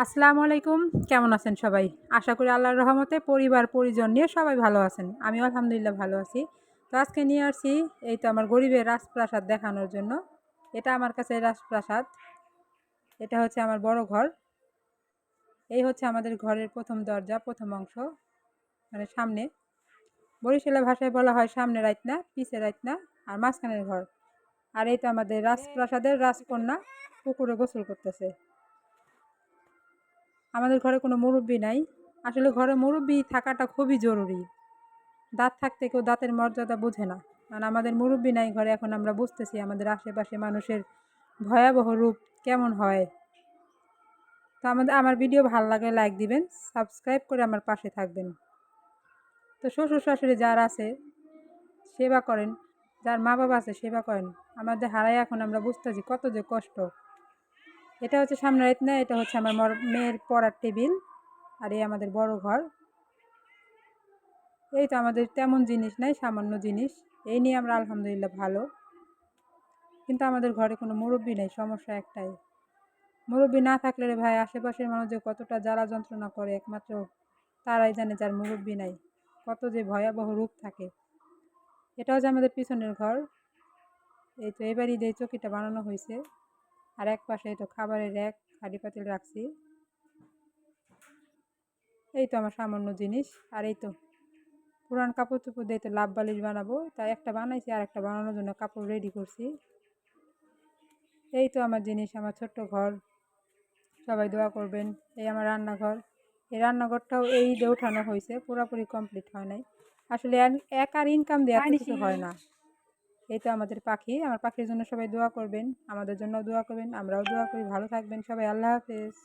আসসালামু আলাইকুম। কেমন আছেন সবাই? আশা করি আল্লাহর রহমতে পরিবার পরিজন নিয়ে সবাই ভালো আছেন। আমিও আলহামদুলিল্লাহ ভালো আছি। তো আজকে নিয়ে আসছি এই তো আমার গরিবের রাজপ্রাসাদ দেখানোর জন্য। এটা আমার কাছে রাজপ্রাসাদ। এটা হচ্ছে আমার বড় ঘর। এই হচ্ছে আমাদের ঘরের প্রথম দরজা, প্রথম অংশ, মানে সামনে। বরিশালের ভাষায় বলা হয় সামনে রাইতনা, পিছে রাইতনা, আর মাঝখানের ঘর। আর এই তো আমাদের রাজপ্রাসাদের রাজকন্যা পুকুরে গোসল করতেছে। আমাদের ঘরে কোনো মুরব্বি নাই। আসলে ঘরে মুরব্বি থাকাটা খুবই জরুরি। দাঁত থাকতে কেউ দাঁতের মর্যাদা বোঝে না। কারণ আমাদের মুরব্বি নাই ঘরে, এখন আমরা বুঝতেছি আমাদের আশেপাশে মানুষের ভয়াবহ রূপ কেমন হয়। তো আমার ভিডিও ভালো লাগলে লাইক দিবেন, সাবস্ক্রাইব করে আমার পাশে থাকবেন। তো শ্বশুর শাশুড়ি যার আছে সেবা করেন, যার মা বাবা আছে সেবা করেন। আমাদের হারায় এখন আমরা বুঝতেছি কত যে কষ্ট। এটা হচ্ছে সামনে রাইত না, এটা হচ্ছে আমার মেয়ের পড়ার টেবিল। আর এই আমাদের বড় ঘর। এই তো আমাদের তেমন জিনিস নাই, সামান্য জিনিস। এই নিয়ে আমরা আলহামদুলিল্লাহ ভালো। কিন্তু আমাদের ঘরে কোনো মুরব্বি নেই, সমস্যা একটাই। মুরব্বি না থাকলে রে ভাই, আশেপাশের মানুষ যে কতটা জ্বালা যন্ত্রণা করে একমাত্র তারাই জানে, যার মুরব্বি নাই কত যে ভয়াবহ রূপ থাকে। এটা হচ্ছে আমাদের পিছনের ঘর। এই তো এবারই এই চকিটা বানানো হয়েছে। আর এক পাশে এই তো খাবারের র্যাক, হাঁড়ি পাতিল রাখছি। এই তো আমার সামান্য জিনিস। আর এই তো পুরান কাপড় চোপড় দিয়ে তো লাভ বালিশ বানাবো, তাই একটা বানাইছি, আর একটা বানানোর জন্য কাপড় রেডি করছি। এই তো আমার জিনিস, আমার ছোট্ট ঘর। সবাই দোয়া করবেন। এই আমার রান্নাঘর। এই রান্নাঘরটাও এই ঈদে উঠানো হয়েছে, পুরোপুরি কমপ্লিট হয় নাই। আসলে এক আর ইনকাম দিয়ে এত কিছু হয় না। এই তো আমাদের পাখি, আমার পাখির জন্য সবাই দোয়া করবেন, আমাদের জন্য দোয়া করবেন, আমরাও দোয়া করি। ভালো থাকবেন সবাই। আল্লাহ হাফেজ।